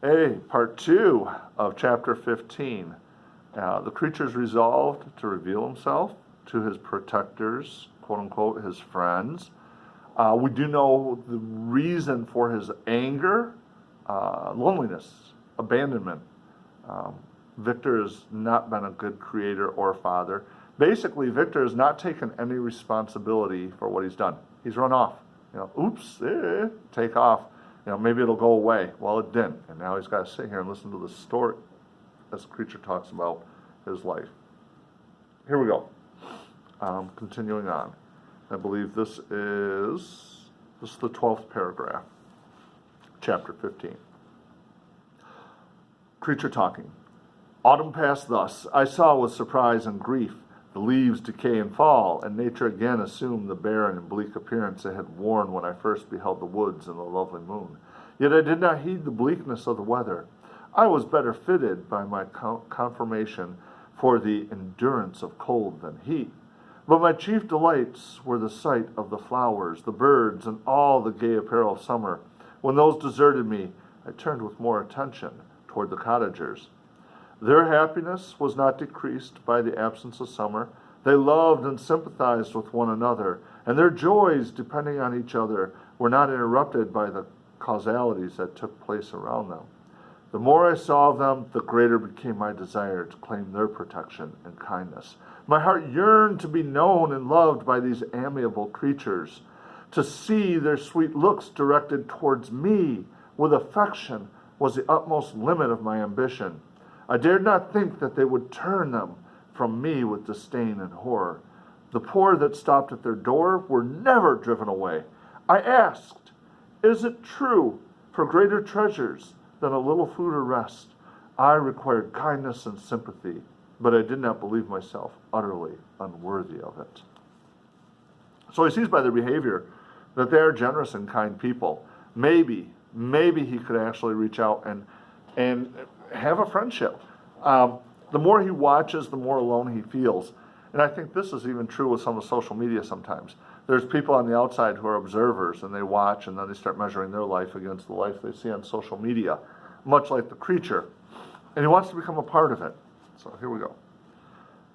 Part 2 of chapter 15. The creature's resolved to reveal himself to his protectors, quote unquote, his friends. We do know the reason for his anger, loneliness, abandonment. Victor has not been a good creator or father. Basically, Victor has not taken any responsibility for what he's done. He's run off. Oops, take off. Maybe it'll go away. Well, it didn't. And now he's got to sit here and listen to the story as the creature talks about his life. Here we go. Continuing on. I believe this is the 12th paragraph, chapter 15. Creature talking. Autumn passed thus. I saw with surprise and grief the leaves decay and fall, and nature again assumed the barren and bleak appearance it had worn when I first beheld the woods and the lovely moon. Yet I did not heed the bleakness of the weather. I was better fitted by my conformation for the endurance of cold than he. But my chief delights were the sight of the flowers, the birds, and all the gay apparel of summer. When those deserted me, I turned with more attention toward the cottagers. Their happiness was not decreased by the absence of summer. They loved and sympathized with one another, and their joys, depending on each other, were not interrupted by the causalities that took place around them. The more I saw of them, the greater became my desire to claim their protection and kindness. My heart yearned to be known and loved by these amiable creatures. To see their sweet looks directed towards me with affection was the utmost limit of my ambition. I dared not think that they would turn them from me with disdain and horror. The poor that stopped at their door were never driven away. I asked, is it true, for greater treasures than a little food or rest, I required kindness and sympathy, but I did not believe myself utterly unworthy of it. So he sees by their behavior that they are generous and kind people. Maybe he could actually reach out and have a friendship. The more he watches, the more alone he feels. And I think this is even true with some of social media sometimes. There's people on the outside who are observers, and they watch, and then they start measuring their life against the life they see on social media, much like the creature. And he wants to become a part of it. So here we go.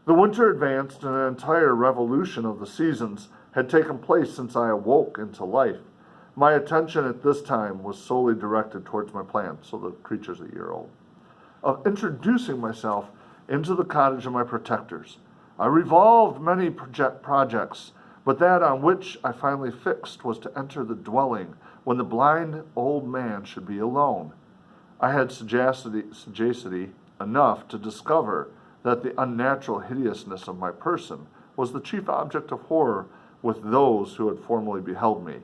The winter advanced, and an entire revolution of the seasons had taken place since I awoke into life. My attention at this time was solely directed towards my plan, so the creature's a year old, of introducing myself into the cottage of my protectors. I revolved many projects, but that on which I finally fixed was to enter the dwelling when the blind old man should be alone. I had sagacity enough to discover that the unnatural hideousness of my person was the chief object of horror with those who had formerly beheld me.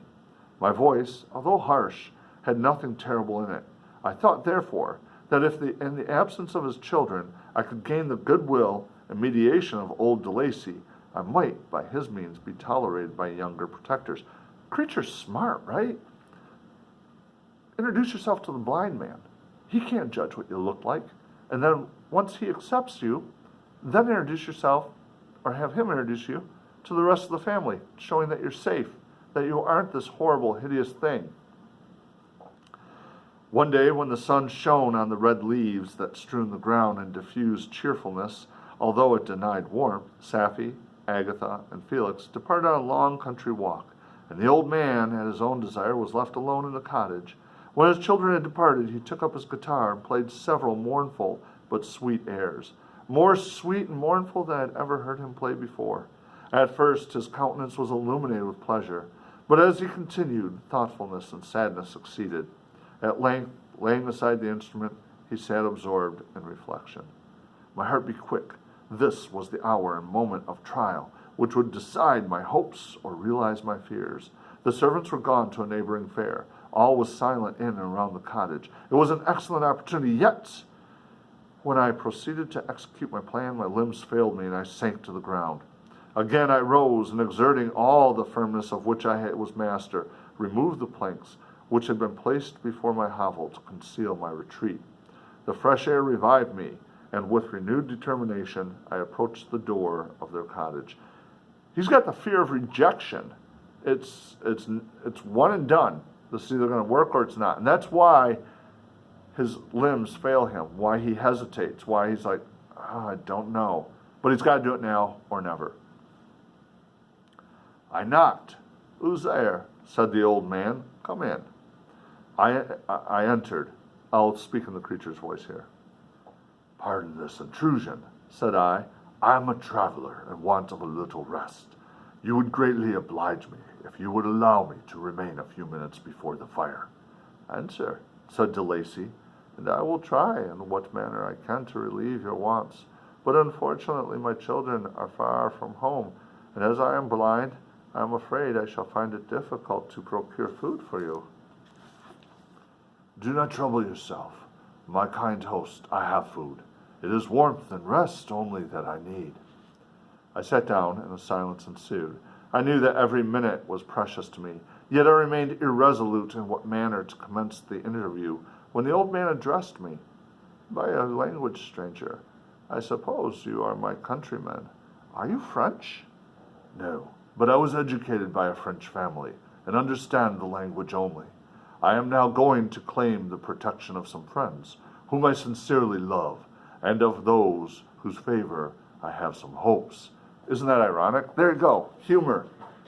My voice, although harsh, had nothing terrible in it. I thought, therefore, that if in the absence of his children I could gain the goodwill and mediation of old de Lacy, I might, by his means, be tolerated by younger protectors. Creature's smart, right? Introduce yourself to the blind man. He can't judge what you look like. And then once he accepts you, then introduce yourself, or have him introduce you, to the rest of the family, showing that you're safe, that you aren't this horrible, hideous thing. One day, when the sun shone on the red leaves that strewed the ground and diffused cheerfulness, although it denied warmth, Sapphy, Agatha, and Felix departed on a long country walk, and the old man, at his own desire, was left alone in the cottage. When his children had departed, he took up his guitar and played several mournful but sweet airs, more sweet and mournful than I had ever heard him play before. At first, his countenance was illuminated with pleasure, but as he continued, thoughtfulness and sadness succeeded. At length, laying aside the instrument, he sat absorbed in reflection. My heart beat quick. This was the hour and moment of trial, which would decide my hopes or realize my fears. The servants were gone to a neighboring fair. All was silent in and around the cottage. It was an excellent opportunity, yet when I proceeded to execute my plan, my limbs failed me, and I sank to the ground. Again I rose, and exerting all the firmness of which I was master, removed the planks which had been placed before my hovel to conceal my retreat. The fresh air revived me, and with renewed determination I approached the door of their cottage. He's got the fear of rejection. It's one and done. This is either going to work or it's not. And that's why his limbs fail him, why he hesitates, why he's like, I don't know. But he's got to do it now or never. I knocked. Who's there? Said the old man. Come in. I entered. I'll speak in the creature's voice here. Pardon this intrusion, said I. I'm a traveler and want of a little rest. You would greatly oblige me if you would allow me to remain a few minutes before the fire. Answer, said De Lacy, and I will try in what manner I can to relieve your wants. But unfortunately my children are far from home, and as I am blind, I am afraid I shall find it difficult to procure food for you. Do not trouble yourself, my kind host. I have food. It is warmth and rest only that I need. I sat down, and a silence ensued. I knew that every minute was precious to me, yet I remained irresolute in what manner to commence the interview, when the old man addressed me. By a language stranger. I suppose you are my countrymen. Are you French? No, but I was educated by a French family, and understand the language only. I am now going to claim the protection of some friends, whom I sincerely love, and of those whose favor I have some hopes. Isn't that ironic? There you go. Humor.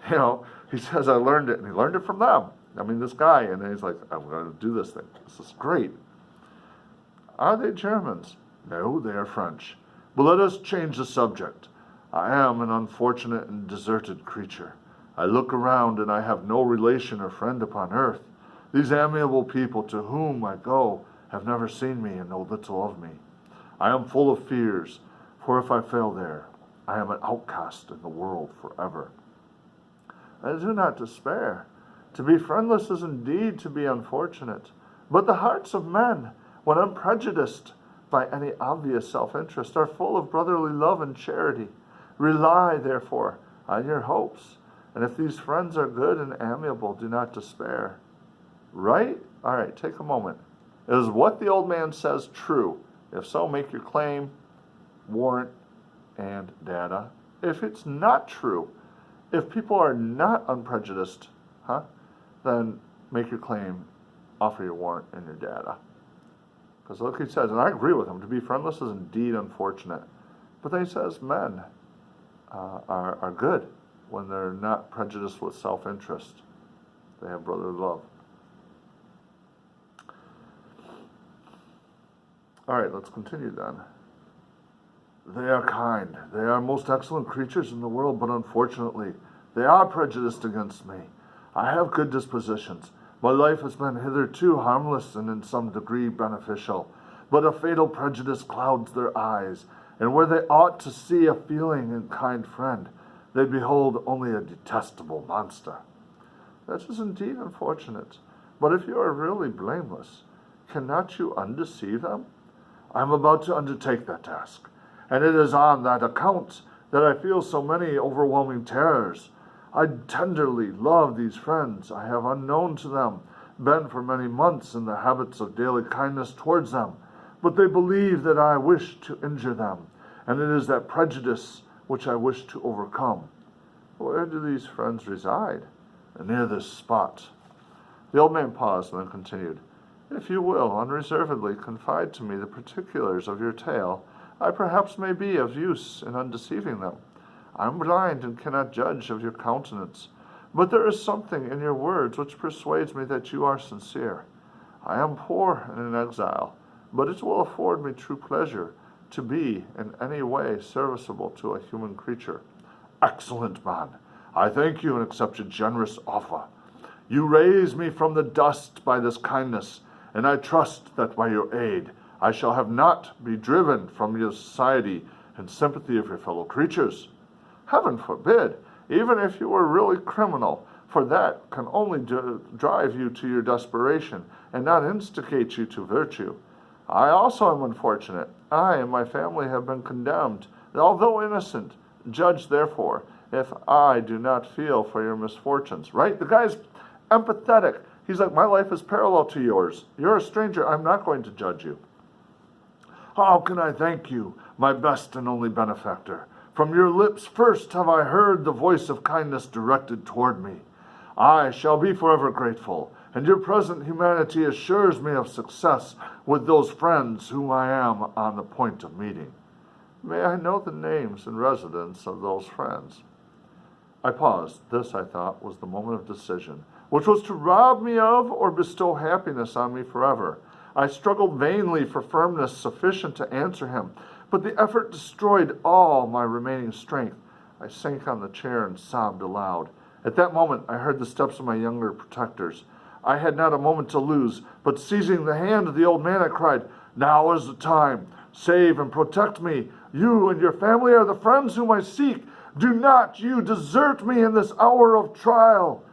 You know, he says, I learned it, and he learned it from them. I mean, this guy, and he's like, I'm going to do this thing. This is great. Are they Germans? No, they are French. But let us change the subject. I am an unfortunate and deserted creature. I look around, and I have no relation or friend upon earth. These amiable people to whom I go have never seen me and know little of me. I am full of fears, for if I fail there, I am an outcast in the world forever. I do not despair. To be friendless is indeed to be unfortunate. But the hearts of men, when unprejudiced by any obvious self-interest, are full of brotherly love and charity. Rely, therefore, on your hopes. And if these friends are good and amiable, do not despair. Right? All right, take a moment. Is what the old man says true? If so, make your claim, warrant, and data. If it's not true, if people are not unprejudiced, then make your claim, offer your warrant, and your data. Because look, he says, and I agree with him, to be friendless is indeed unfortunate. But then he says men are good when they're not prejudiced with self-interest. They have brotherly love. All right, let's continue then. They are kind. They are most excellent creatures in the world, but unfortunately, they are prejudiced against me. I have good dispositions. My life has been hitherto harmless and in some degree beneficial, but a fatal prejudice clouds their eyes, and where they ought to see a feeling and kind friend, they behold only a detestable monster. That is indeed unfortunate, but if you are really blameless, cannot you undeceive them? I am about to undertake that task, and it is on that account that I feel so many overwhelming terrors. I tenderly love these friends. I have, unknown to them, been for many months in the habits of daily kindness towards them, but they believe that I wish to injure them, and it is that prejudice which I wish to overcome. Where do these friends reside? Near this spot. The old man paused and then continued. If you will unreservedly confide to me the particulars of your tale, I perhaps may be of use in undeceiving them. I am blind and cannot judge of your countenance, but there is something in your words which persuades me that you are sincere. I am poor and in exile, but it will afford me true pleasure to be in any way serviceable to a human creature. Excellent man, I thank you and accept your generous offer. You raise me from the dust by this kindness, and I trust that by your aid I shall have not be driven from your society and sympathy of your fellow creatures. Heaven forbid, even if you were really criminal, for that can only drive you to your desperation and not instigate you to virtue. I also am unfortunate. I and my family have been condemned, although innocent. Judge, therefore, if I do not feel for your misfortunes. Right? The guy's empathetic. He's like, my life is parallel to yours. You're a stranger. I'm not going to judge you. How can I thank you, my best and only benefactor? From your lips first have I heard the voice of kindness directed toward me. I shall be forever grateful, and your present humanity assures me of success with those friends whom I am on the point of meeting. May I know the names and residence of those friends?" I paused. This, I thought, was the moment of decision, which was to rob me of or bestow happiness on me forever. I struggled vainly for firmness sufficient to answer him, but the effort destroyed all my remaining strength. I sank on the chair and sobbed aloud. At that moment, I heard the steps of my younger protectors. I had not a moment to lose, but seizing the hand of the old man, I cried, "Now is the time. Save and protect me. You and your family are the friends whom I seek. Do not you desert me in this hour of trial."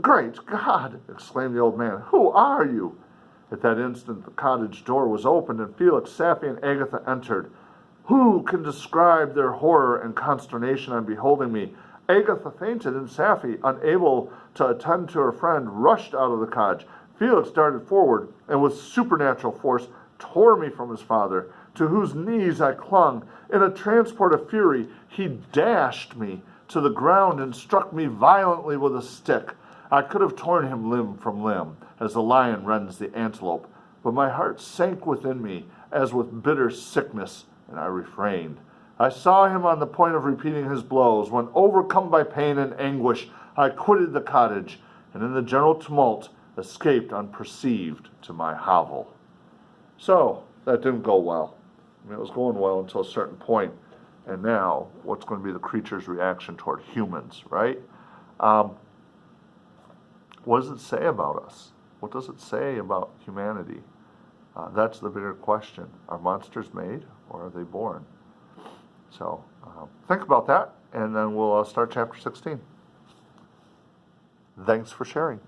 "Great God!" exclaimed the old man. "Who are you?" At that instant, the cottage door was opened, and Felix, Sappy, and Agatha entered. Who can describe their horror and consternation on beholding me? Agatha fainted, and Sappy, unable to attend to her friend, rushed out of the cottage. Felix darted forward, and with supernatural force tore me from his father, to whose knees I clung. In a transport of fury, he dashed me to the ground and struck me violently with a stick. I could have torn him limb from limb, as the lion rends the antelope, but my heart sank within me as with bitter sickness, and I refrained. I saw him on the point of repeating his blows, when, overcome by pain and anguish, I quitted the cottage, and in the general tumult escaped unperceived to my hovel. So, that didn't go well. I mean, it was going well until a certain point, and now, what's going to be the creature's reaction toward humans, right? What does it say about us? What does it say about humanity? That's the bigger question. Are monsters made, or are they born? So, think about that, and then we'll start chapter 16. Thanks for sharing.